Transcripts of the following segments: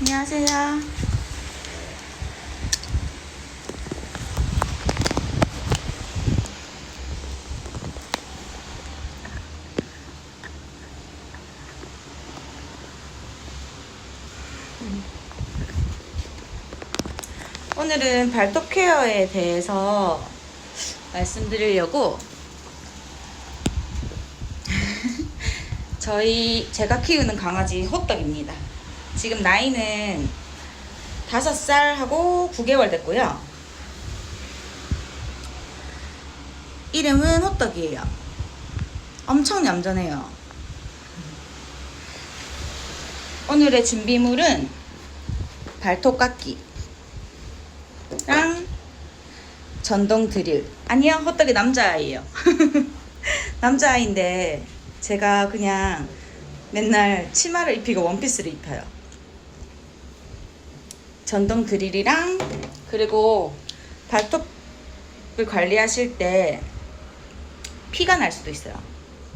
안녕하세요. 오늘은 발톱 케어에 대해서 말씀드리려고 제가 키우는 강아지 호떡입니다. 지금 나이는 5살하고 9개월 됐고요. 이름은 호떡이에요. 엄청 얌전해요. 오늘의 준비물은 발톱 깎기랑 전동 드릴. 아니요, 호떡이 남자아이예요. 남자아이인데 제가 그냥 맨날 치마를 입히고 원피스를 입혀요. 전동 드릴이랑, 그리고 발톱을 관리하실 때 피가 날 수도 있어요.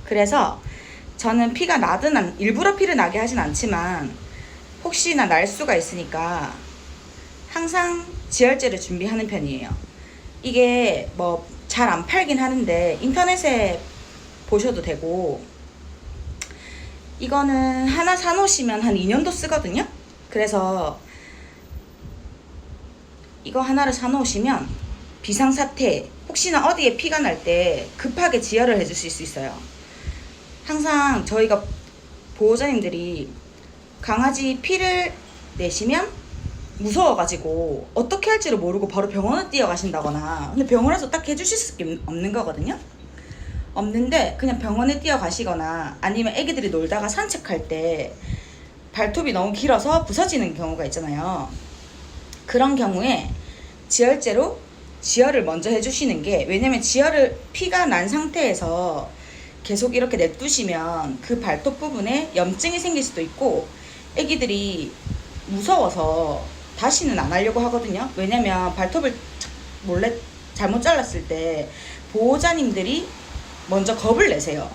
그래서 저는 피가 나든 일부러 피를 나게 하진 않지만 혹시나 날 수가 있으니까 항상 지혈제를 준비하는 편이에요. 이게 뭐 잘 안 팔긴 하는데 인터넷에 보셔도 되고, 이거는 하나 사놓으시면 한 2년도 쓰거든요. 그래서 이거 하나를 사놓으시면 비상사태, 혹시나 어디에 피가 날 때 급하게 지혈을 해주실 수 있어요. 항상 저희가 보호자님들이 강아지 피를 내시면 무서워가지고 어떻게 할지를 모르고 바로 병원을 뛰어가신다거나, 근데 병원에서 딱 해주실 수 없는 거거든요. 없는데 그냥 병원에 뛰어가시거나, 아니면 애기들이 놀다가 산책할 때 발톱이 너무 길어서 부서지는 경우가 있잖아요. 그런 경우에 지혈제로 지혈을 먼저 해주시는 게, 왜냐면 피가 난 상태에서 계속 이렇게 냅두시면 그 발톱 부분에 염증이 생길 수도 있고, 애기들이 무서워서 다시는 안 하려고 하거든요. 왜냐면 발톱을 몰래 잘못 잘랐을 때 보호자님들이 먼저 겁을 내세요.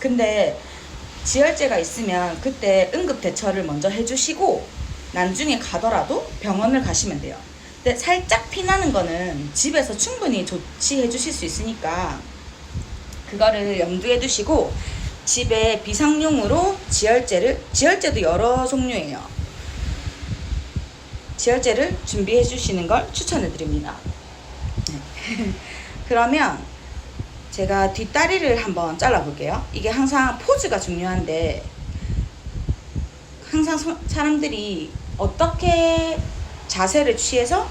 근데 지혈제가 있으면 그때 응급 대처를 먼저 해주시고 나중에 가더라도 병원을 가시면 돼요. 근데 살짝 피나는 거는 집에서 충분히 조치해 주실 수 있으니까 그거를 염두에 두시고, 집에 비상용으로 지혈제도 여러 종류예요. 지혈제를 준비해 주시는 걸 추천해 드립니다. 네. 그러면 제가 뒷다리를 한번 잘라 볼게요. 이게 항상 포즈가 중요한데, 항상 사람들이 어떻게 자세를 취해서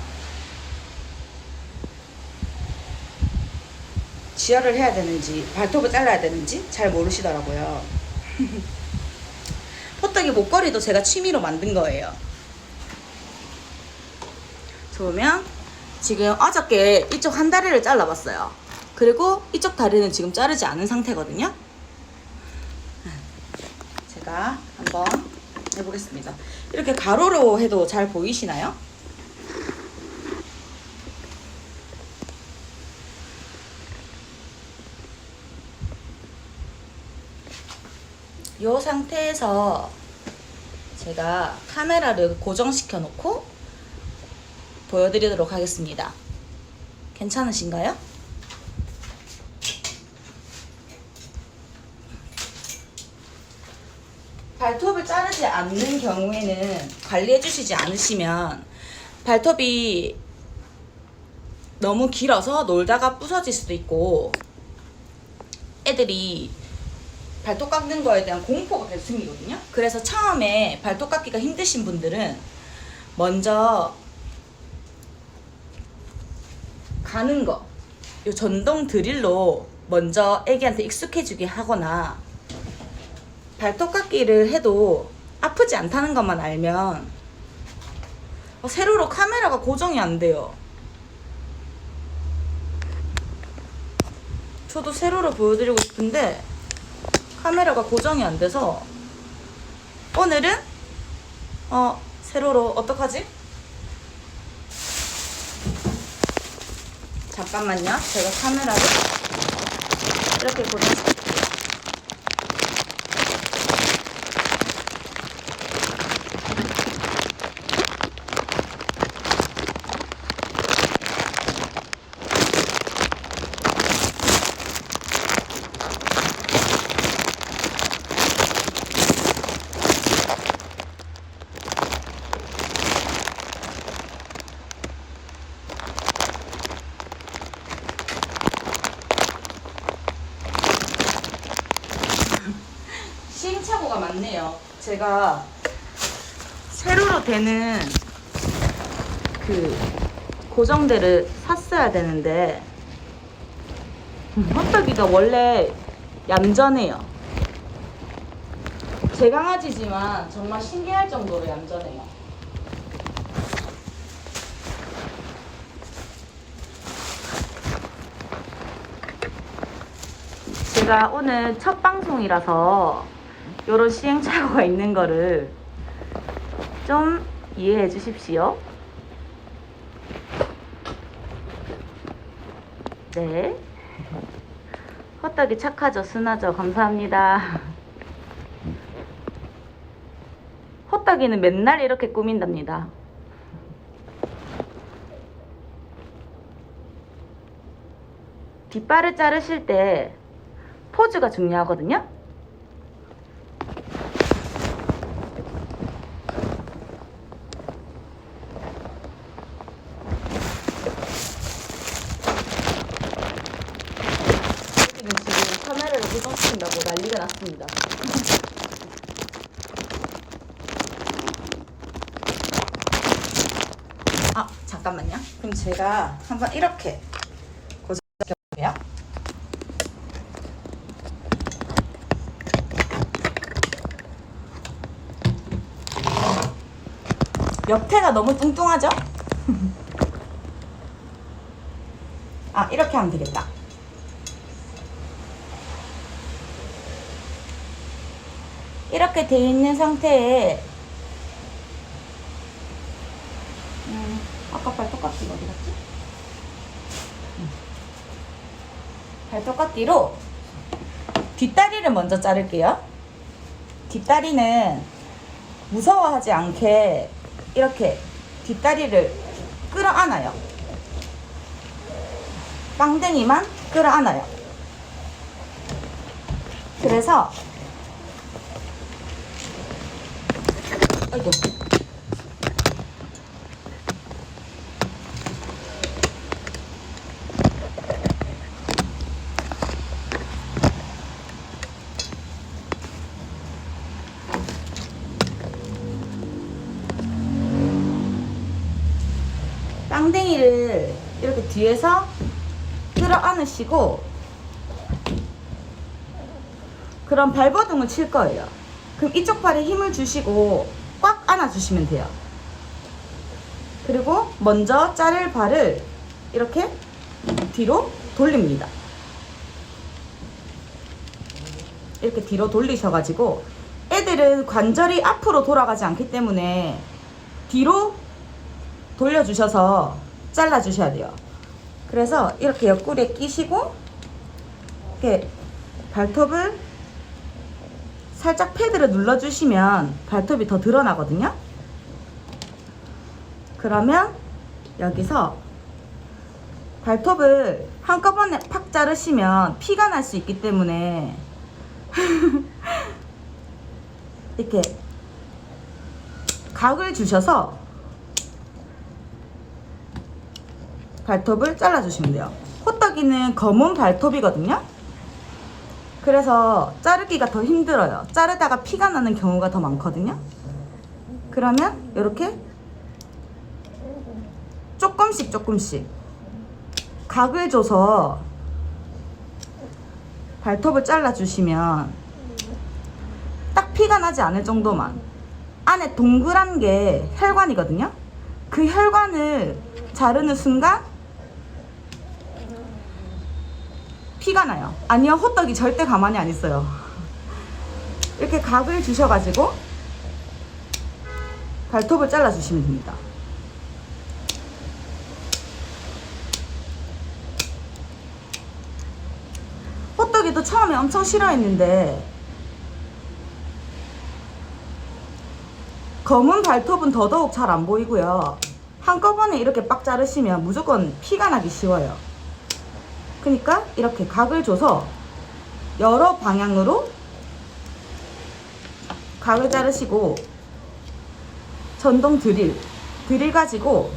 지혈을 해야 되는지, 발톱을 잘라야 되는지 잘 모르시더라고요. 호떡이 목걸이도 제가 취미로 만든 거예요. 보면 지금 어저께 이쪽 한 다리를 잘라봤어요. 그리고 이쪽 다리는 지금 자르지 않은 상태거든요. 제가 한번 해보겠습니다. 이렇게 가로로 해도 잘 보이시나요? 이 상태에서 제가 카메라를 고정시켜 놓고 보여드리도록 하겠습니다. 괜찮으신가요? 발톱을 자르지 않는 경우에는, 관리해 주시지 않으시면 발톱이 너무 길어서 놀다가 부서질 수도 있고, 애들이 발톱 깎는 거에 대한 공포가 계속 생기거든요. 그래서 처음에 발톱 깎기가 힘드신 분들은 먼저 가는 거, 요 전동 드릴로 먼저 애기한테 익숙해지게 하거나, 발톱 깎기를 해도 아프지 않다는 것만 알면, 세로로 카메라가 고정이 안 돼요. 저도 세로로 보여드리고 싶은데 카메라가 고정이 안 돼서, 오늘은 세로로 어떡하지? 잠깐만요. 제가 카메라를 이렇게 고정시킬게요. 많네요. 제가 세로로 되는 그 고정대를 샀어야 되는데 헛떡이가 원래 얌전해요. 제 강아지지만 정말 신기할 정도로 얌전해요. 제가 오늘 첫 방송이라서 이런 시행착오가 있는 거를 좀 이해해 주십시오. 네. 헛떡이 착하죠? 순하죠? 감사합니다. 헛떡이는 맨날 이렇게 꾸민답니다. 뒷발을 자르실 때 포즈가 중요하거든요. 지금 카메라를 고정시킨다고 난리가 났습니다. 아, 잠깐만요. 그럼 제가 한번 이렇게 고정시켜볼게요. 옆에가 너무 뚱뚱하죠? 아, 이렇게 하면 되겠다. 이렇게 돼 있는 상태에 아까 발톱깎이가 어디 갔지? 발톱깎이로 뒷다리를 먼저 자를게요. 뒷다리는 무서워하지 않게 이렇게 뒷다리를 끌어안아요. 빵댕이만 끌어안아요. 그래서 아이고. 빵댕이를 이렇게 뒤에서 끌어안으시고 그럼 발버둥을 칠 거예요. 그럼 이쪽 팔에 힘을 주시고 꽉 안아주시면 돼요. 그리고 먼저 자를 발을 이렇게 뒤로 돌립니다. 이렇게 뒤로 돌리셔가지고 애들은 관절이 앞으로 돌아가지 않기 때문에 뒤로 돌려주셔서 잘라주셔야 돼요. 그래서 이렇게 옆구리에 끼시고 이렇게 발톱을 살짝 패드를 눌러주시면 발톱이 더 드러나거든요. 그러면 여기서 발톱을 한꺼번에 팍 자르시면 피가 날 수 있기 때문에 이렇게 각을 주셔서 발톱을 잘라주시면 돼요. 호떡이는 검은 발톱이거든요. 그래서 자르기가 더 힘들어요. 자르다가 피가 나는 경우가 더 많거든요. 그러면 이렇게 조금씩 각을 줘서 발톱을 잘라주시면 딱 피가 나지 않을 정도만. 안에 동그란 게 혈관이거든요. 그 혈관을 자르는 순간 피가 나요. 아니요, 호떡이 절대 가만히 안 있어요. 이렇게 각을 주셔가지고 발톱을 잘라주시면 됩니다. 호떡이도 처음에 엄청 싫어했는데 검은 발톱은 더더욱 잘 안 보이고요. 한꺼번에 이렇게 빡 자르시면 무조건 피가 나기 쉬워요. 그러니까 이렇게 각을 줘서 여러 방향으로 각을 자르시고 전동 드릴 가지고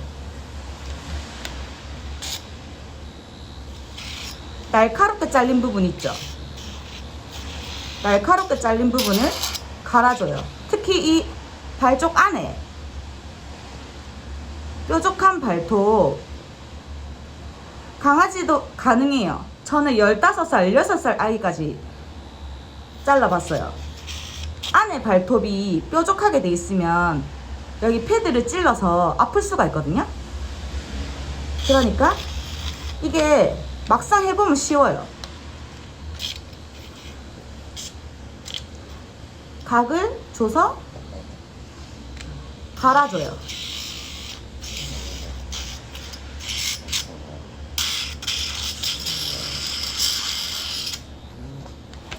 날카롭게 잘린 부분 있죠. 날카롭게 잘린 부분을 갈아줘요. 특히 이 발쪽 안에 뾰족한 발톱, 강아지도 가능해요. 저는 15살, 16살 아이까지 잘라봤어요. 안에 발톱이 뾰족하게 돼 있으면 여기 패드를 찔러서 아플 수가 있거든요. 그러니까 이게 막상 해보면 쉬워요. 각을 줘서 갈아줘요.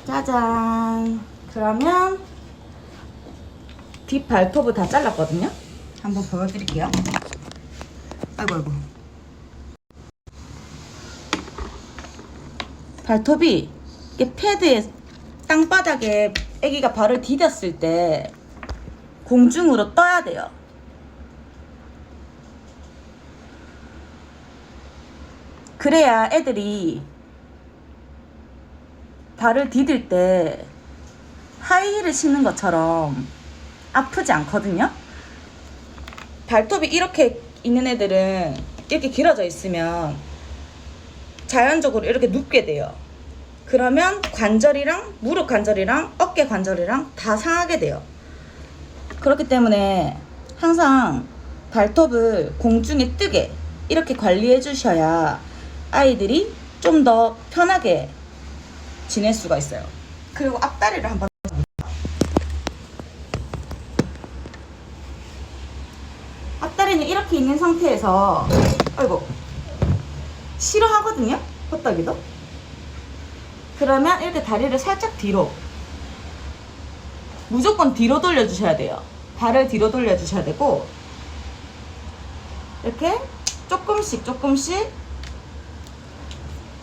짜잔. 그러면 뒷발톱을 다 잘랐거든요. 한번 보여드릴게요. 아이고 아이고. 발톱이 이게 패드에 땅바닥에 아기가 발을 디뎠을 때 공중으로 떠야 돼요. 그래야 애들이 발을 디딜 때 하이힐을 신는 것처럼 아프지 않거든요. 발톱이 이렇게 있는 애들은 이렇게 길어져 있으면 자연적으로 이렇게 눕게 돼요. 그러면 관절이랑 무릎 관절이랑 어깨 관절이랑 다 상하게 돼요. 그렇기 때문에 항상 발톱을 공중에 뜨게 이렇게 관리해 주셔야 아이들이 좀 더 편하게 지낼 수가 있어요. 그리고 앞다리를 한번, 앞다리는 이렇게 있는 상태에서 아이고 싫어하거든요, 호떡이도. 그러면 이렇게 다리를 살짝 뒤로, 무조건 뒤로 돌려주셔야 돼요. 발을 뒤로 돌려주셔야 되고, 이렇게 조금씩 조금씩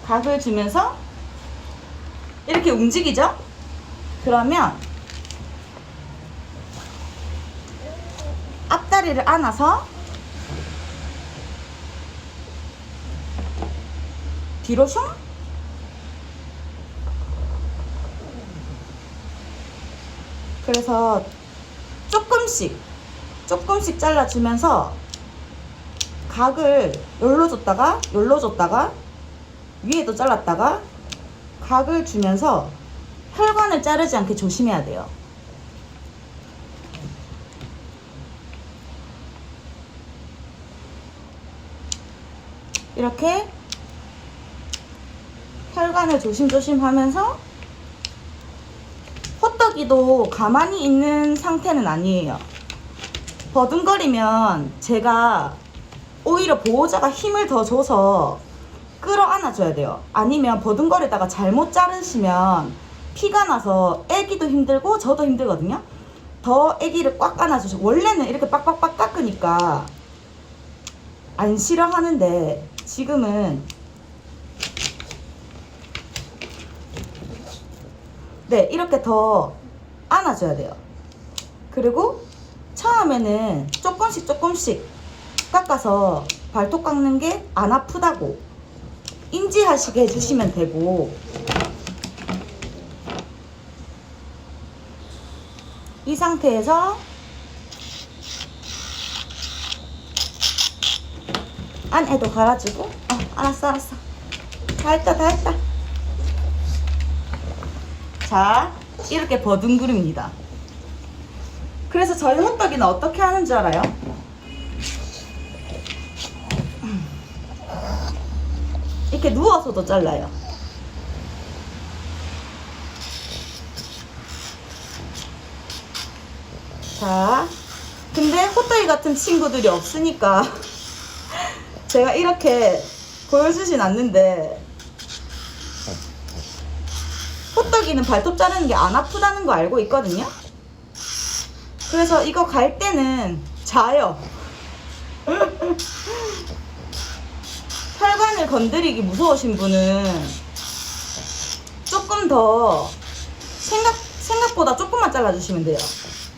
각을 주면서 이렇게 움직이죠? 그러면 앞다리를 안아서 뒤로 슝, 그래서 조금씩 조금씩 잘라주면서 각을 요로 줬다가 요로 줬다가 위에도 잘랐다가 각을 주면서 혈관을 자르지 않게 조심해야 돼요. 이렇게 혈관을 조심조심 하면서, 호떡이도 가만히 있는 상태는 아니에요. 버둥거리면 제가 오히려 보호자가 힘을 더 줘서 끌어안아줘야 돼요. 아니면 버둥거리다가 잘못 자르시면 피가 나서 애기도 힘들고 저도 힘들거든요. 더 애기를 꽉 안아주시고, 원래는 이렇게 빡빡빡 깎으니까 안 싫어하는데 지금은 네, 이렇게 더 안아줘야 돼요. 그리고 처음에는 조금씩 조금씩 깎아서 발톱 깎는 게 안 아프다고 인지하시게 해주시면 되고, 이 상태에서 안에도 갈아주고, 알았어 다 했다. 자, 이렇게 버둥그립니다. 그래서 저희 호떡이는 어떻게 하는 줄 알아요? 이렇게 누워서도 잘라요. 자, 근데 호떡이 같은 친구들이 없으니까 제가 이렇게 보여주진 않는데, 호떡이는 발톱 자르는 게 안 아프다는 거 알고 있거든요. 그래서 이거 갈 때는 자요. 혈관을 건드리기 무서우신 분은 조금 더 생각보다 조금만 잘라주시면 돼요.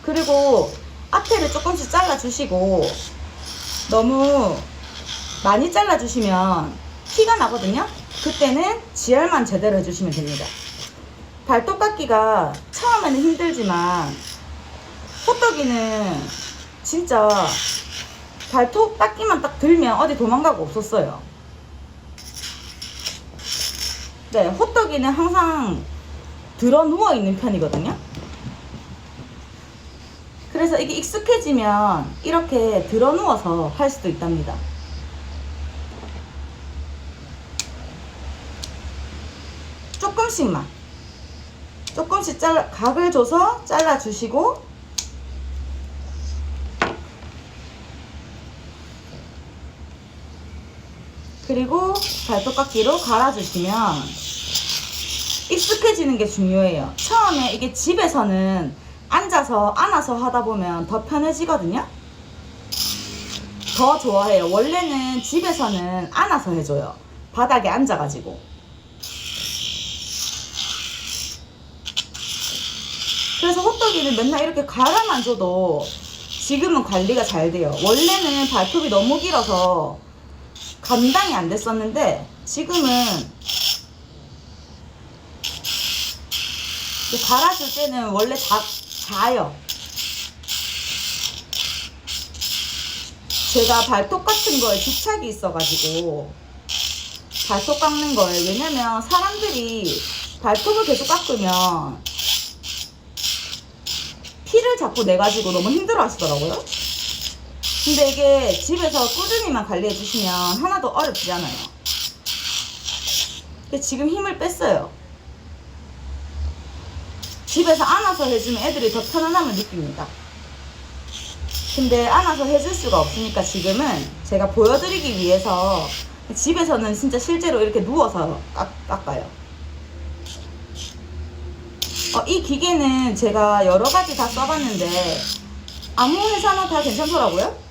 그리고 앞에를 조금씩 잘라주시고, 너무 많이 잘라주시면 피가 나거든요. 그때는 지혈만 제대로 해주시면 됩니다. 발톱 깎기가 처음에는 힘들지만 호떡이는 진짜 발톱 닦기만 딱 들면 어디 도망가고 없었어요. 네, 호떡이는 항상 들어 누워 있는 편이거든요. 그래서 이게 익숙해지면 이렇게 들어 누워서 할 수도 있답니다. 조금씩 각을 줘서 잘라 주시고, 그리고 발톱깎이로 갈아주시면 익숙해지는 게 중요해요. 처음에 이게 집에서는 안아서 하다 보면 더 편해지거든요. 더 좋아해요. 원래는 집에서는 안아서 해줘요. 바닥에 앉아가지고. 그래서 호떡이는 맨날 이렇게 갈아만 줘도 지금은 관리가 잘 돼요. 원래는 발톱이 너무 길어서 감당이 안 됐었는데 지금은 갈아줄 때는 원래 자요. 제가 발톱 같은 거에 집착이 있어가지고 발톱 깎는 거예요. 왜냐면 사람들이 발톱을 계속 깎으면 피를 자꾸 내가지고 너무 힘들어 하시더라고요. 근데 이게 집에서 꾸준히만 관리해 주시면 하나도 어렵지 않아요. 근데 지금 힘을 뺐어요. 집에서 안아서 해주면 애들이 더 편안함을 느낍니다. 근데 안아서 해줄 수가 없으니까 지금은 제가 보여드리기 위해서 집에서는 진짜 실제로 이렇게 누워서 깎아요. 이 기계는 제가 여러 가지 다 써봤는데 아무 회사나 다 괜찮더라고요.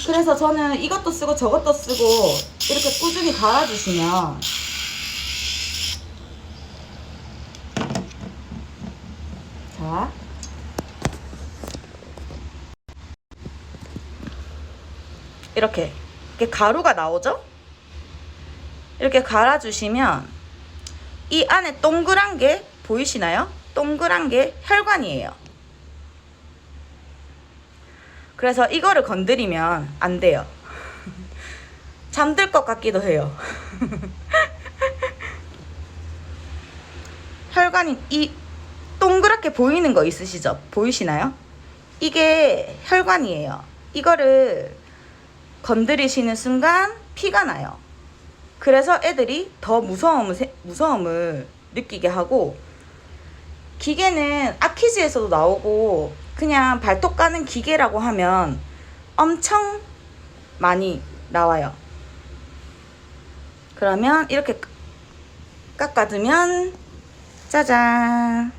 그래서 저는 이것도 쓰고 저것도 쓰고 이렇게 꾸준히 갈아주시면 자, 이렇게 가루가 나오죠? 이렇게 갈아주시면 이 안에 동그란 게 보이시나요? 동그란 게 혈관이에요. 그래서 이거를 건드리면 안 돼요. 잠들 것 같기도 해요. 혈관이 이 동그랗게 보이는 거 있으시죠? 보이시나요? 이게 혈관이에요. 이거를 건드리시는 순간 피가 나요. 그래서 애들이 더 무서움을 느끼게 하고, 기계는 아키즈에서도 나오고 그냥 발톱 까는 기계라고 하면 엄청 많이 나와요. 그러면 이렇게 깎아두면 짜잔.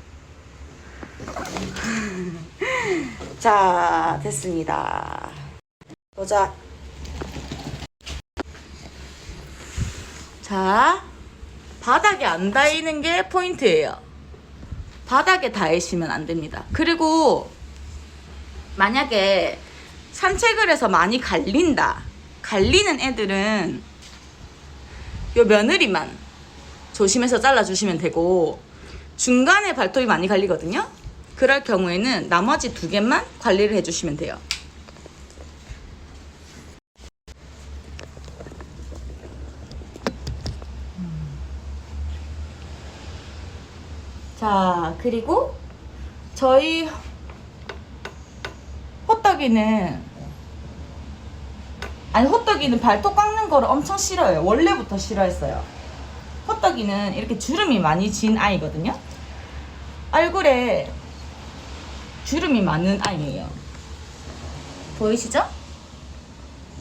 자, 됐습니다. 보자. 자, 바닥에 안 닿이는 게 포인트예요. 바닥에 닿으시면 안 됩니다. 그리고 만약에 산책을 해서 많이 갈리는 애들은 요 며느리만 조심해서 잘라주시면 되고, 중간에 발톱이 많이 갈리거든요. 그럴 경우에는 나머지 2개만 관리를 해주시면 돼요. 자, 그리고 저희 호떡이는 발톱 깎는 거를 엄청 싫어해요. 원래부터 싫어했어요. 호떡이는 이렇게 주름이 많이 진 아이거든요. 얼굴에 주름이 많은 아이예요. 보이시죠?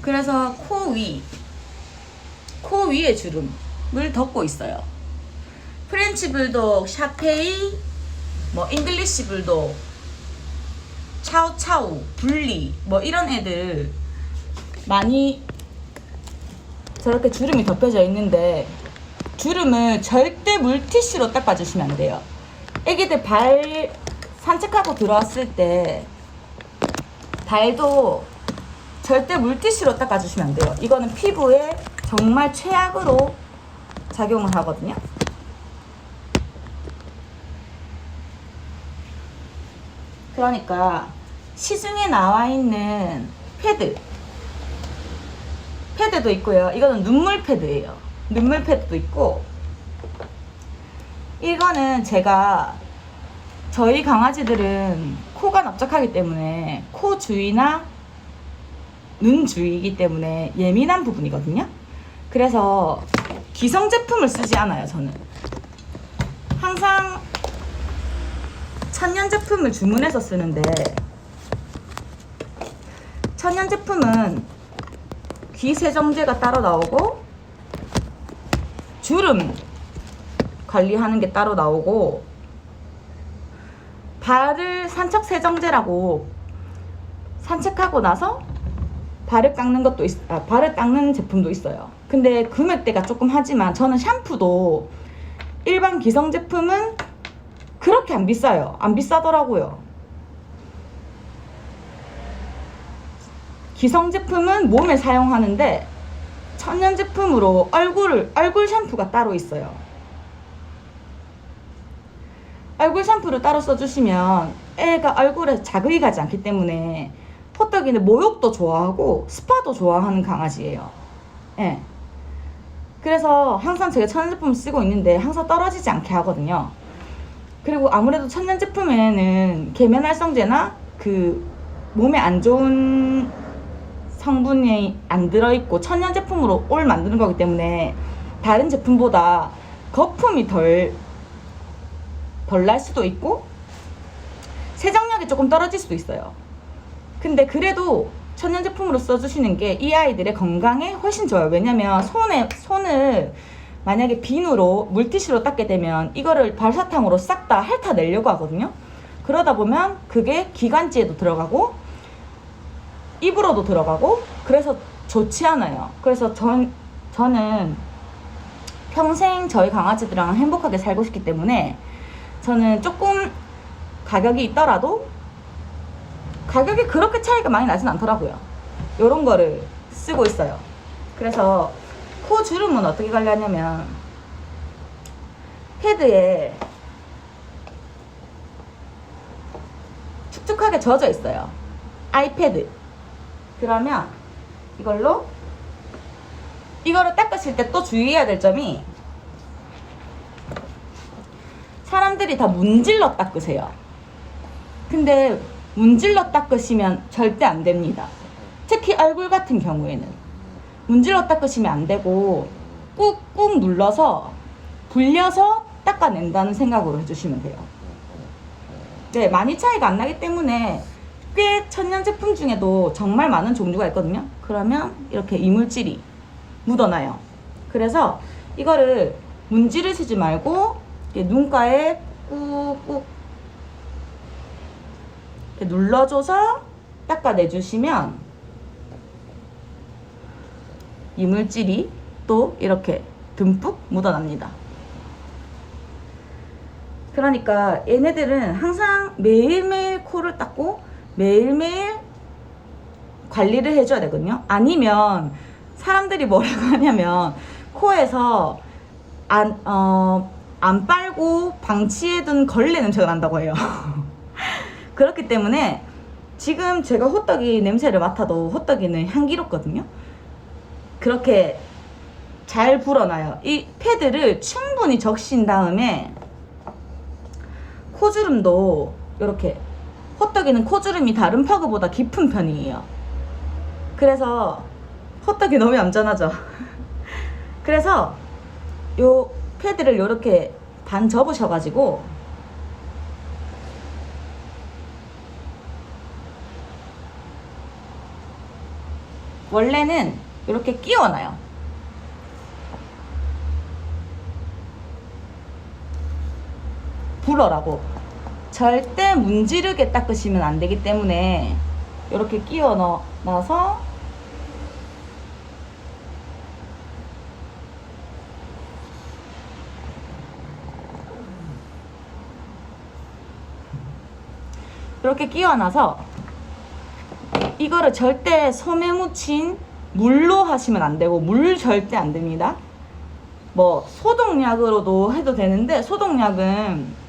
그래서 코 위에 주름을 덮고 있어요. 프렌치 불독, 샤페이, 잉글리시 불독, 차우차우, 분리 이런 애들 많이 저렇게 주름이 덮여져 있는데, 주름을 절대 물티슈로 닦아주시면 안 돼요. 애기들 발 산책하고 들어왔을 때 발도 절대 물티슈로 닦아주시면 안 돼요. 이거는 피부에 정말 최악으로 작용을 하거든요. 그러니까 시중에 나와 있는 패드도 있고요. 이거는 눈물 패드예요. 눈물 패드도 있고, 이거는 제가 저희 강아지들은 코가 넓적하기 때문에 코 주위나 눈 주위이기 때문에 예민한 부분이거든요. 그래서 기성 제품을 쓰지 않아요. 저는 항상 천연 제품을 주문해서 쓰는데, 천연 제품은 귀 세정제가 따로 나오고 주름 관리하는 게 따로 나오고, 발을 산책 세정제라고 산책하고 나서 발을 닦는 것도 발을 닦는 제품도 있어요. 근데 금액대가 조금 하지만 저는 샴푸도 일반 기성 제품은 그렇게 안 비싸요. 안 비싸더라고요. 기성 제품은 몸에 사용하는데 천연 제품으로 얼굴 샴푸가 따로 있어요. 얼굴 샴푸를 따로 써주시면 애가 얼굴에 자극이 가지 않기 때문에, 호떡이는 목욕도 좋아하고 스파도 좋아하는 강아지예요. 예. 그래서 항상 제가 천연 제품을 쓰고 있는데 항상 떨어지지 않게 하거든요. 그리고 아무래도 천연 제품에는 계면활성제나 그 몸에 안 좋은 성분이 안 들어있고 천연 제품으로 올 만드는 거기 때문에 다른 제품보다 거품이 덜 날 수도 있고 세정력이 조금 떨어질 수도 있어요. 근데 그래도 천연 제품으로 써주시는 게 이 아이들의 건강에 훨씬 좋아요. 왜냐면 손을 만약에 비누로 물티슈로 닦게 되면 이거를 발사탕으로 싹 다 핥아내려고 하거든요. 그러다 보면 그게 기관지에도 들어가고 입으로도 들어가고 그래서 좋지 않아요. 그래서 저는 평생 저희 강아지들이랑 행복하게 살고 싶기 때문에 저는 조금 가격이 있더라도 가격이 그렇게 차이가 많이 나진 않더라고요. 요런 거를 쓰고 있어요. 그래서 코 주름은 어떻게 관리하냐면 패드에 축축하게 젖어 있어요. 아이패드. 그러면 이거를 닦으실 때 또 주의해야 될 점이, 사람들이 다 문질러 닦으세요. 근데 문질러 닦으시면 절대 안 됩니다. 특히 얼굴 같은 경우에는 문질러 닦으시면 안 되고 꾹꾹 눌러서 불려서 닦아낸다는 생각으로 해주시면 돼요. 네, 많이 차이가 안 나기 때문에 꽤 천연 제품 중에도 정말 많은 종류가 있거든요. 그러면 이렇게 이물질이 묻어나요. 그래서 이거를 문지르시지 말고 눈가에 꾹꾹 이렇게 눌러줘서 닦아내주시면 이물질이 또 이렇게 듬뿍 묻어납니다. 그러니까 얘네들은 항상 매일매일 코를 닦고 매일매일 관리를 해줘야 되거든요. 아니면 사람들이 뭐라고 하냐면 코에서 안 빨고 방치해둔 걸레 냄새가 난다고 해요. 그렇기 때문에 지금 제가 호떡이 냄새를 맡아도 호떡이는 향기롭거든요. 그렇게 잘 불어나요. 이 패드를 충분히 적신 다음에 코주름도 이렇게, 호떡이는 코주름이 다른 퍼그보다 깊은 편이에요. 그래서 호떡이 너무 얌전하죠. 그래서 요 패드를 이렇게 반 접으셔가지고 원래는 이렇게 끼워놔요. 불어라고. 절대 문지르게 닦으시면 안 되기 때문에 이렇게 끼워 넣어서 이렇게 끼워놔서 이거를 절대 솜에 묻힌 물로 하시면 안 되고, 물 절대 안 됩니다. 뭐 소독약으로도 해도 되는데 소독약은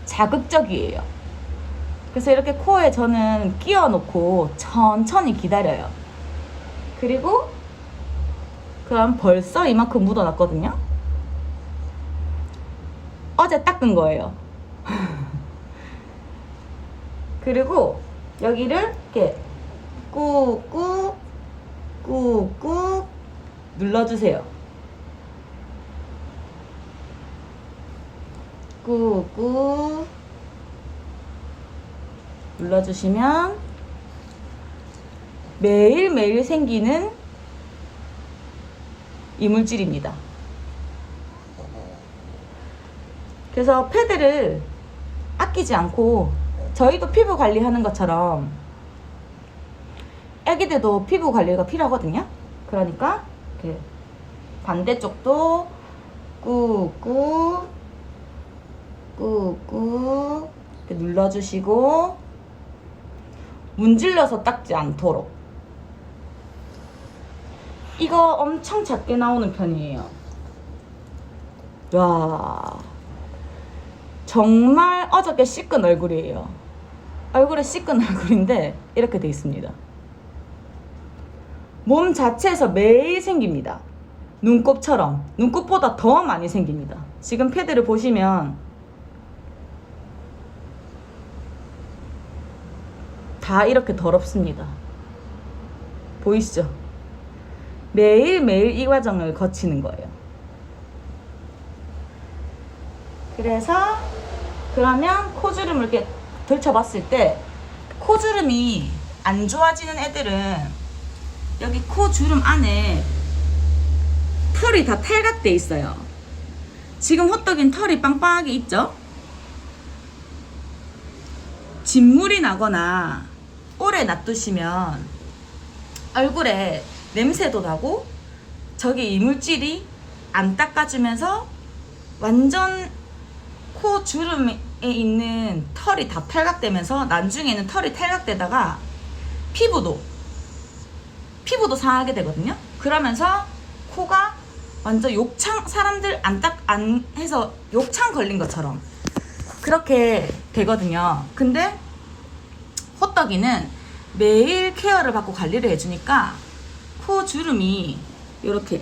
자극적이에요. 그래서 이렇게 코에 저는 끼워 놓고 천천히 기다려요. 그리고 그럼 벌써 이만큼 묻어났거든요. 어제 닦은 거예요. 그리고 여기를 이렇게 꾹꾹 꾹꾹 눌러주세요. 꾹꾹 눌러주시면 매일매일 생기는 이물질입니다. 그래서 패드를 아끼지 않고 저희도 피부 관리하는 것처럼 애기들도 피부 관리가 필요하거든요. 그러니까 이렇게 반대쪽도 꾹꾹 꾹꾹 이렇게 눌러주시고 문질러서 닦지 않도록. 이거 엄청 작게 나오는 편이에요. 와, 정말 어저께 씻은 얼굴이에요. 얼굴에 씻은 얼굴인데 이렇게 돼 있습니다. 몸 자체에서 매일 생깁니다. 눈곱처럼. 눈곱보다 더 많이 생깁니다. 지금 패드를 보시면 다 이렇게 더럽습니다. 보이시죠? 매일매일 이 과정을 거치는 거예요. 그래서 그러면 코주름을 이렇게 들춰봤을 때 코주름이 안 좋아지는 애들은 여기 코주름 안에 털이 다 탈각돼 있어요. 지금 호떡인 털이 빵빵하게 있죠? 진물이 나거나 오래 놔두시면 얼굴에 냄새도 나고 저기 이물질이 안 닦아주면서 완전 코 주름에 있는 털이 다 탈각되면서 나중에는 털이 탈각되다가 피부도 상하게 되거든요. 그러면서 코가 완전 욕창, 사람들 안 해서 욕창 걸린 것처럼 그렇게 되거든요. 근데 호떡이는 매일 케어를 받고 관리를 해주니까 코 주름이 이렇게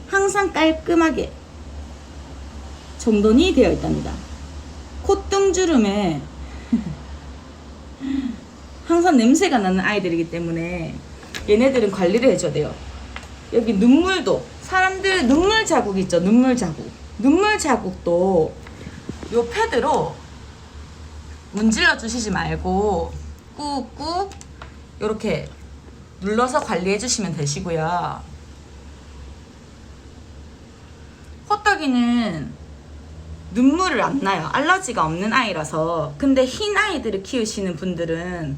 항상 깔끔하게 정돈이 되어 있답니다. 콧등주름에 항상 냄새가 나는 아이들이기 때문에 얘네들은 관리를 해줘야 돼요. 여기 눈물도, 사람들 눈물 자국 있죠? 눈물 자국도 요 패드로 문질러 주시지 말고 꾹꾹 요렇게 눌러서 관리해 주시면 되시고요. 호떡이는 눈물을 안 나요. 알러지가 없는 아이라서. 근데 흰 아이들을 키우시는 분들은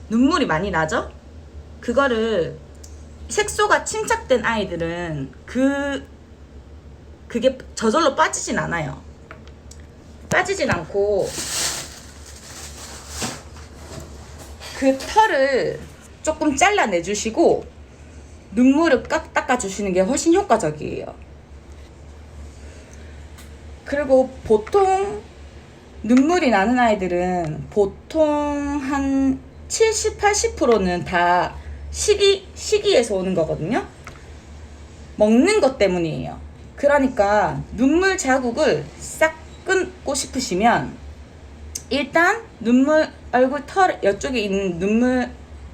눈물이 많이 나죠? 그거를 색소가 침착된 아이들은 그게 저절로 빠지진 않아요. 빠지진 않고 그 털을 조금 잘라내 주시고 눈물을 깎아 주시는 게 훨씬 효과적이에요. 그리고 보통 눈물이 나는 아이들은 보통 한 70, 80%는 다 식이에서 오는 거거든요. 먹는 것 때문이에요. 그러니까 눈물 자국을 싹 끊고 싶으시면 일단 눈물 얼굴 털 이쪽에 있는 눈물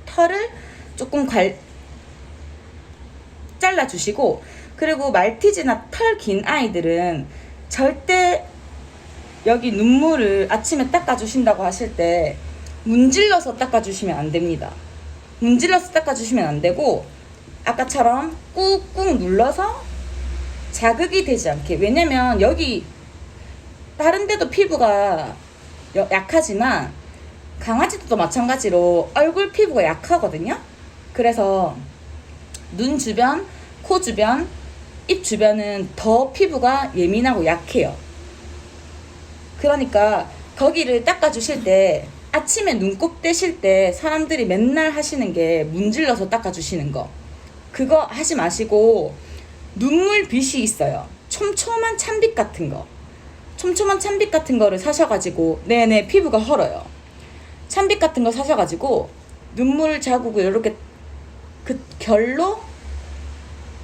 털을 조금 잘라 주시고, 그리고 말티즈나 털 긴 아이들은 절대 여기 눈물을 아침에 닦아 주신다고 하실 때 문질러서 닦아 주시면 안 됩니다. 문질러서 닦아 주시면 안 되고 아까처럼 꾹꾹 눌러서 자극이 되지 않게. 왜냐면 여기 다른 데도 피부가 약하지만 강아지도 마찬가지로 얼굴 피부가 약하거든요. 그래서 눈 주변, 코 주변, 입 주변은 더 피부가 예민하고 약해요. 그러니까 거기를 닦아주실 때 아침에 눈곱 떼실 때 사람들이 맨날 하시는 게 문질러서 닦아주시는 거, 그거 하지 마시고 눈물빗이 있어요. 촘촘한 찬빗 같은 거, 촘촘한 찬빛 같은 거를 사셔가지고, 네네, 피부가 헐어요. 찬빛 같은 거 사셔가지고 눈물 자국을 이렇게 그 결로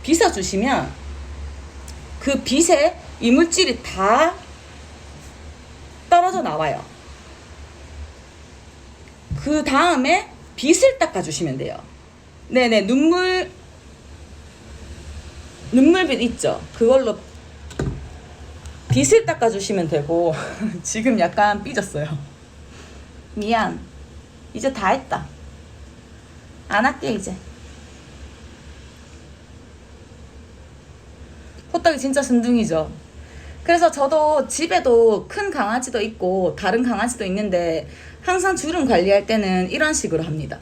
빗어주시면 그 빗에 이물질이 다 떨어져 나와요. 그 다음에 빗을 닦아주시면 돼요. 네네, 눈물빗 있죠? 그걸로 빗을 닦아주시면 되고 지금 약간 삐졌어요. 미안. 이제 다 했다. 안 할게 이제. 호떡이 진짜 순둥이죠. 그래서 저도 집에도 큰 강아지도 있고 다른 강아지도 있는데 항상 주름 관리할 때는 이런 식으로 합니다.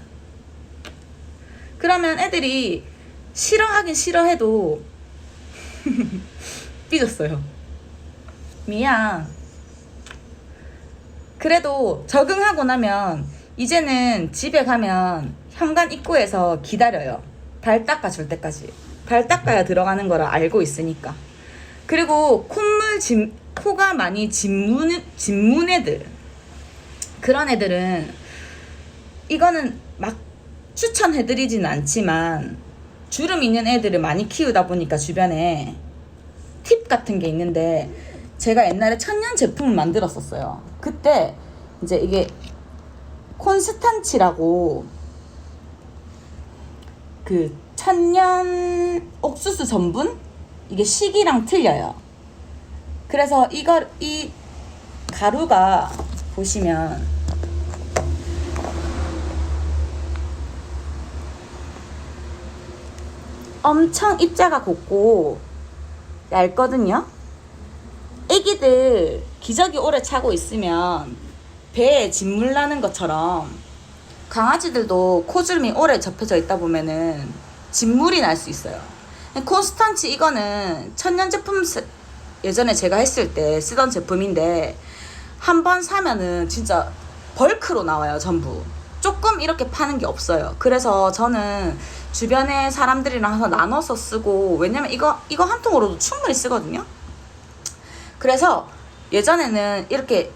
그러면 애들이 싫어하긴 싫어해도 삐졌어요. 미안. 그래도 적응하고 나면 이제는 집에 가면 현관 입구에서 기다려요. 발 닦아줄 때까지. 발 닦아야 들어가는 거라 알고 있으니까. 그리고 코가 많이 진문 애들, 그런 애들은 이거는 막 추천해드리진 않지만 주름 있는 애들을 많이 키우다 보니까 주변에 팁 같은 게 있는데, 제가 옛날에 천년 제품을 만들었었어요. 그때 이제 이게 콘스탄치라고 그 천년 옥수수 전분? 이게 시기랑 틀려요. 그래서 이 가루가 보시면 엄청 입자가 곱고 얇거든요. 애기들 기저귀 오래 차고 있으면 배에 진물 나는 것처럼 강아지들도 코주름이 오래 접혀져 있다 보면은 진물이 날 수 있어요. 콘스탄치 이거는 천년 제품, 예전에 제가 했을 때 쓰던 제품인데 한 번 사면은 진짜 벌크로 나와요. 전부 조금 이렇게 파는 게 없어요. 그래서 저는 주변에 사람들이랑 항상 나눠서 쓰고, 왜냐면 이거 한 통으로도 충분히 쓰거든요. 그래서 예전에는 이렇게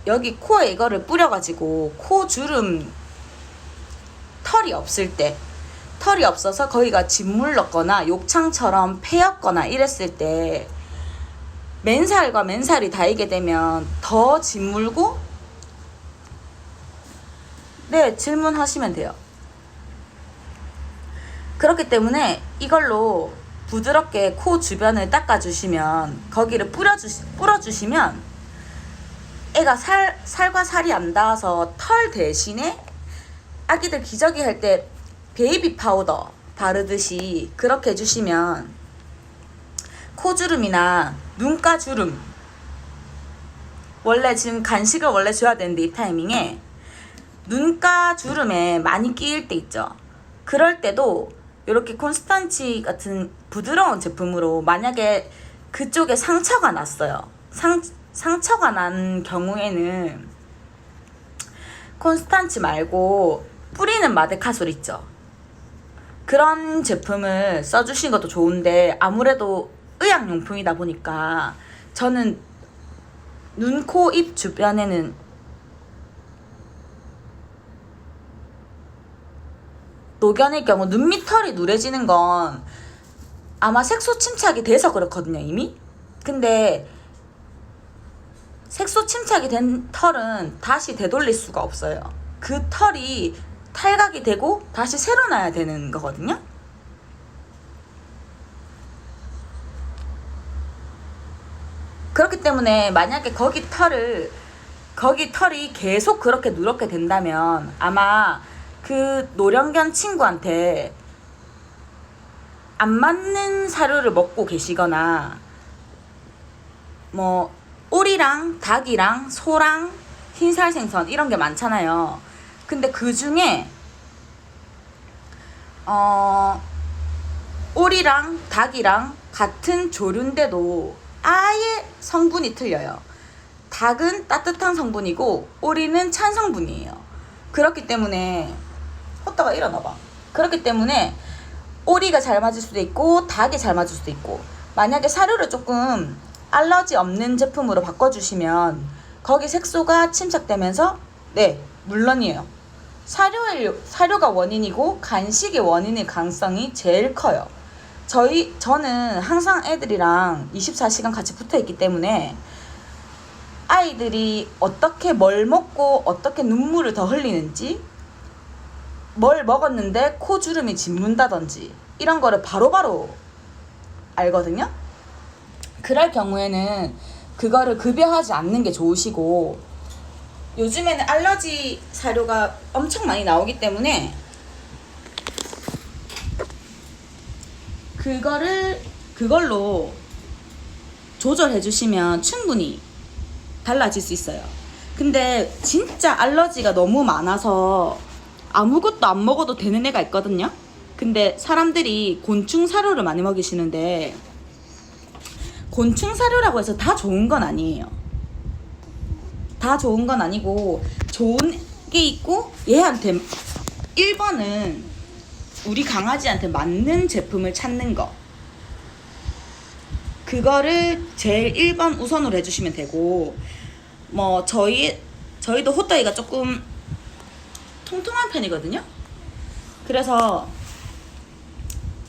여기 코에 이거를 뿌려가지고 코 주름 털이 없을 때, 털이 없어서 거기가 짓물렀거나 욕창처럼 패였거나 이랬을 때 맨살과 맨살이 닿이게 되면 더 짓물고. 네, 질문하시면 돼요. 그렇기 때문에 이걸로 부드럽게 코 주변을 닦아주시면, 거기를 뿌려주시면 애가 살과 살이 안 닿아서 털 대신에 아기들 기저귀 할 때 베이비 파우더 바르듯이 그렇게 해주시면 코주름이나 눈가 주름, 원래 지금 간식을 원래 줘야 되는데 이 타이밍에 눈가 주름에 많이 끼일 때 있죠. 그럴 때도 이렇게 콘스탄치 같은 부드러운 제품으로, 만약에 그쪽에 상처가 났어요. 상처가 난 경우에는 콘스탄치 말고 뿌리는 마데카솔 있죠. 그런 제품을 써주신 것도 좋은데, 아무래도 의약용품이다 보니까 저는 눈, 코, 입 주변에는 노견의 경우 눈 밑 털이 누래지는 건 아마 색소 침착이 돼서 그렇거든요, 이미. 근데 색소 침착이 된 털은 다시 되돌릴 수가 없어요. 그 털이 탈각이 되고 다시 새로 나야 되는 거거든요. 그렇기 때문에 만약에 거기 털이 계속 그렇게 누렇게 된다면 아마 그 노령견 친구한테 안 맞는 사료를 먹고 계시거나, 뭐 오리랑 닭이랑 소랑 흰살 생선 이런 게 많잖아요. 근데 그 중에 오리랑 닭이랑 같은 조류인데도 아예 성분이 틀려요. 닭은 따뜻한 성분이고 오리는 찬 성분이에요. 그렇기 때문에 호떡아 일어나봐. 그렇기 때문에 오리가 잘 맞을 수도 있고 닭이 잘 맞을 수도 있고, 만약에 사료를 조금 알러지 없는 제품으로 바꿔주시면 거기 색소가 침착되면서 네, 물론이에요. 사료가 원인이고 간식의 원인일 가능성이 제일 커요. 저는 항상 애들이랑 24시간 같이 붙어 있기 때문에 아이들이 어떻게 뭘 먹고 어떻게 눈물을 더 흘리는지, 뭘 먹었는데 코 주름이 짓문다든지 이런 거를 바로바로 알거든요. 그럴 경우에는 그거를 급여하지 않는 게 좋으시고, 요즘에는 알러지 사료가 엄청 많이 나오기 때문에 그걸로 조절해 주시면 충분히 달라질 수 있어요. 근데 진짜 알러지가 너무 많아서 아무것도 안 먹어도 되는 애가 있거든요. 근데 사람들이 곤충 사료를 많이 먹이시는데, 곤충 사료라고 해서 다 좋은 건 아니에요. 다 좋은 건 아니고, 좋은 게 있고 얘한테 1번은 우리 강아지한테 맞는 제품을 찾는 거, 그거를 제일 1번 우선으로 해주시면 되고, 뭐 저희도 호떡이가 조금 통통한 편이거든요. 그래서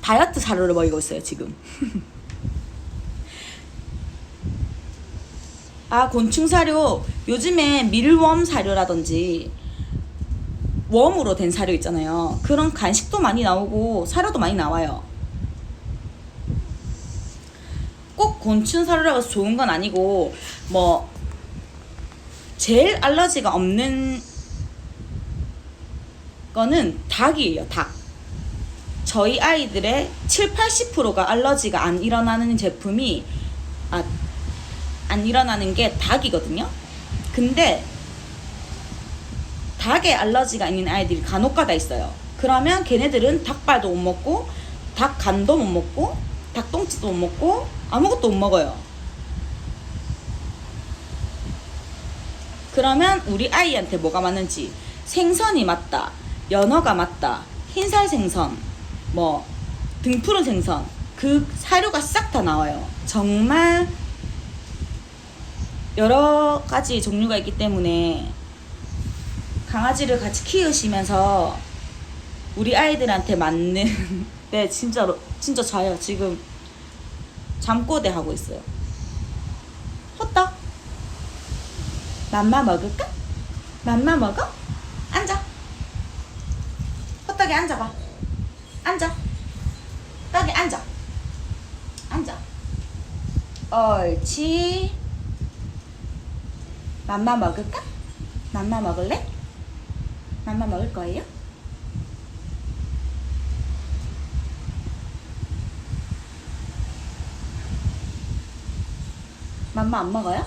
다이어트 사료를 먹이고 있어요 지금. 곤충 사료, 요즘에 밀웜 사료라든지 웜으로 된 사료 있잖아요. 그런 간식도 많이 나오고 사료도 많이 나와요. 꼭 곤충 사료라고 해서 좋은 건 아니고, 뭐 제일 알러지가 없는 거는 닭이에요. 닭. 저희 아이들의 70~80%가 알러지가 안 일어나는 제품이 안 일어나는 게 닭이거든요. 근데 닭에 알러지가 있는 아이들이 간혹가다 있어요. 그러면 걔네들은 닭발도 못 먹고 닭 간도 못 먹고 닭똥집도 못 먹고 아무것도 못 먹어요. 그러면 우리 아이한테 뭐가 맞는지, 생선이 맞다, 연어가 맞다, 흰살 생선, 뭐 등푸른 생선, 그 사료가 싹 다 나와요. 정말 여러 가지 종류가 있기 때문에 강아지를 같이 키우시면서 우리 아이들한테 맞는 네, 진짜 자요. 지금 잠꼬대 하고 있어요. 호떡 맘마 먹을까? 맘마 먹어? 앉아. 호떡이 앉아봐. 앉아. 떡이 앉아. 앉아. 옳지. 맘마 먹을까? 맘마 먹을래? 맘마 먹을 거예요? 맘마 안 먹어요?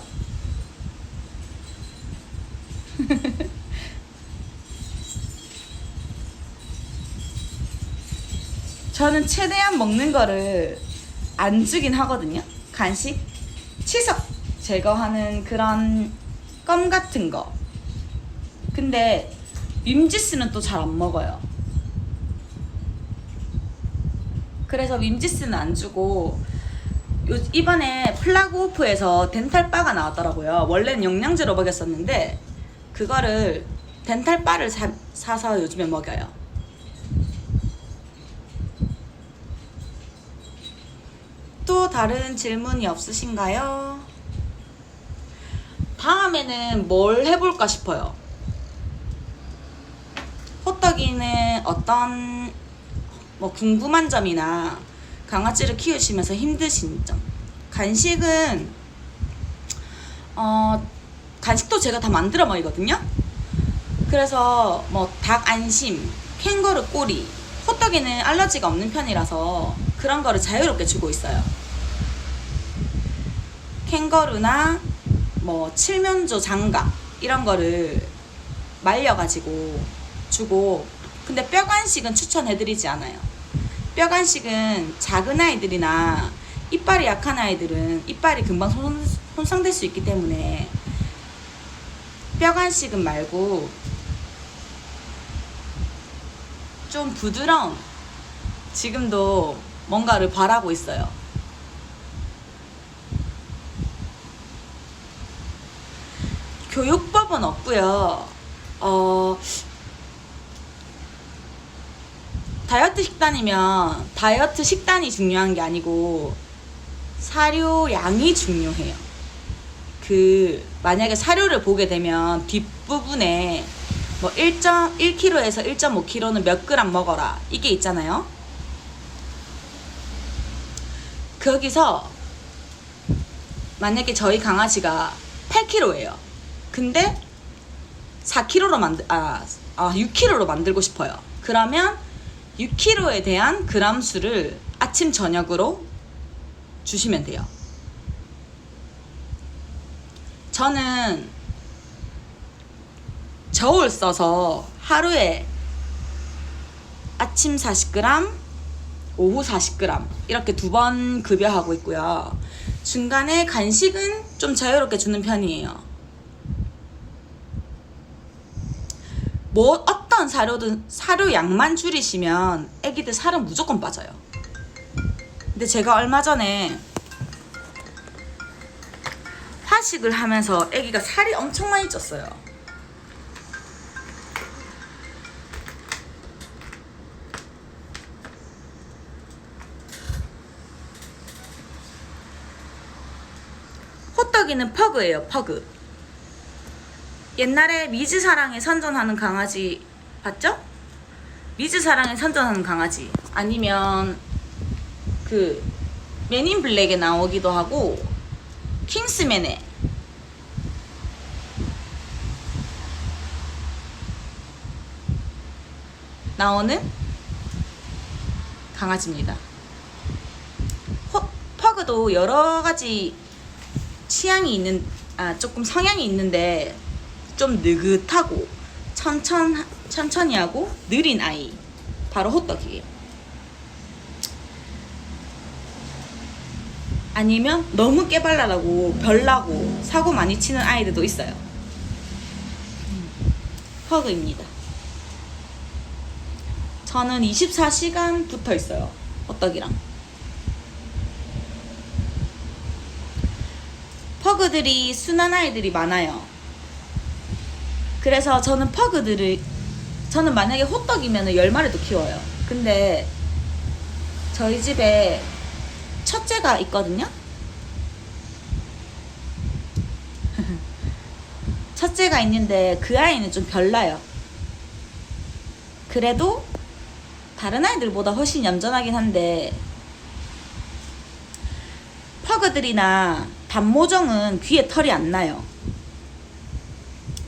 저는 최대한 먹는 거를 안 주긴 하거든요. 간식, 치석 제거하는 그런 껌 같은 거. 근데 윈지스는 또 잘 안 먹어요. 그래서 윈지스는 안 주고, 이번에 플라그오프에서 덴탈바가 나왔더라고요. 원래는 영양제로 먹였었는데 그거를 덴탈바를 사서 요즘에 먹여요. 또 다른 질문이 없으신가요? 다음에는 뭘 해볼까 싶어요. 호떡이는 어떤 뭐 궁금한 점이나 강아지를 키우시면서 힘드신 점. 간식은 간식도 제가 다 만들어 먹이거든요. 그래서 뭐 닭 안심, 캥거루 꼬리, 호떡이는 알러지가 없는 편이라서 그런 거를 자유롭게 주고 있어요. 캥거루나 뭐 칠면조 장갑 이런 거를 말려가지고 주고, 근데 뼈 간식은 추천해드리지 않아요. 뼈 간식은 작은 아이들이나 이빨이 약한 아이들은 이빨이 금방 손상될 수 있기 때문에 뼈 간식은 말고 좀 부드러운, 지금도 뭔가를 바라고 있어요. 교육법은 없고요. 다이어트 식단이면 다이어트 식단이 중요한 게 아니고 사료량이 중요해요. 만약에 사료를 보게 되면 뒷부분에 뭐 1.1kg에서 1.5kg는 몇 그램 먹어라 이게 있잖아요. 거기서 만약에 저희 강아지가 8kg예요. 근데 4kg로 6kg로 만들고 싶어요. 그러면 6kg에 대한 그람 수를 아침 저녁으로 주시면 돼요. 저는 저울 써서 하루에 아침 40g, 오후 40g 이렇게 2번 급여하고 있고요. 중간에 간식은 좀 자유롭게 주는 편이에요. 어떤 사료든 사료 양만 줄이시면 애기들 살은 무조건 빠져요. 근데 제가 얼마 전에 화식을 하면서 애기가 살이 엄청 많이 쪘어요. 호떡이는 퍼그예요. 퍼그. 옛날에 미즈사랑에 선전하는 강아지 봤죠? 미즈사랑에 선전하는 강아지 아니면 맨인 블랙에 나오기도 하고 킹스맨에 나오는 강아지입니다. 퍼그도 여러가지 취향이 있는 조금 성향이 있는데 좀 느긋하고 천천히 하고 느린 아이 바로 호떡이에요. 아니면 너무 깨발랄하고 별나고 사고 많이 치는 아이들도 있어요. 퍼그입니다. 저는 24시간 붙어 있어요. 호떡이랑. 퍼그들이 순한 아이들이 많아요. 그래서 저는 저는 만약에 호떡이면 10마리도 키워요. 근데 저희 집에 첫째가 있거든요. 첫째가 있는데 그 아이는 좀 별나요. 그래도 다른 아이들보다 훨씬 얌전하긴 한데 퍼그들이나 단모정은 귀에 털이 안 나요.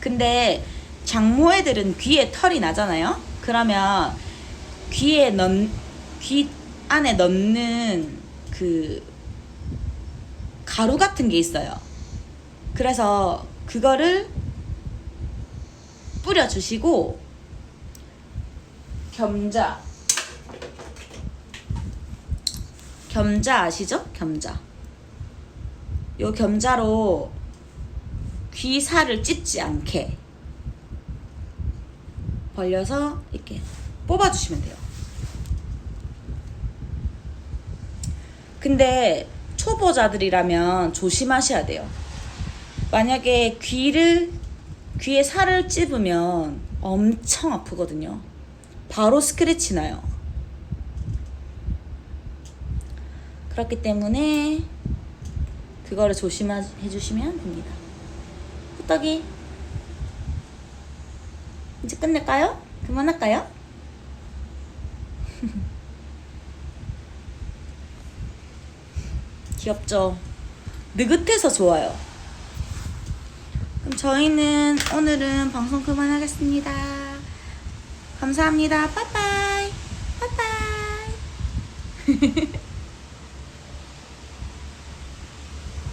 근데 장모 애들은 귀에 털이 나잖아요. 그러면 귀 안에 넣는 가루 같은 게 있어요. 그래서 그거를 뿌려주시고 겸자 아시죠? 겸자. 요 겸자로 귀 살을 찝지 않게 벌려서 이렇게 뽑아주시면 돼요. 근데 초보자들이라면 조심하셔야 돼요. 만약에 귀에 살을 찝으면 엄청 아프거든요. 바로 스크래치 나요. 그렇기 때문에 그거를 조심해 주시면 됩니다. 호떡이 이제 끝낼까요? 그만할까요? 귀엽죠? 느긋해서 좋아요. 그럼 저희는 오늘은 방송 그만하겠습니다. 감사합니다. 빠빠이. 빠빠이.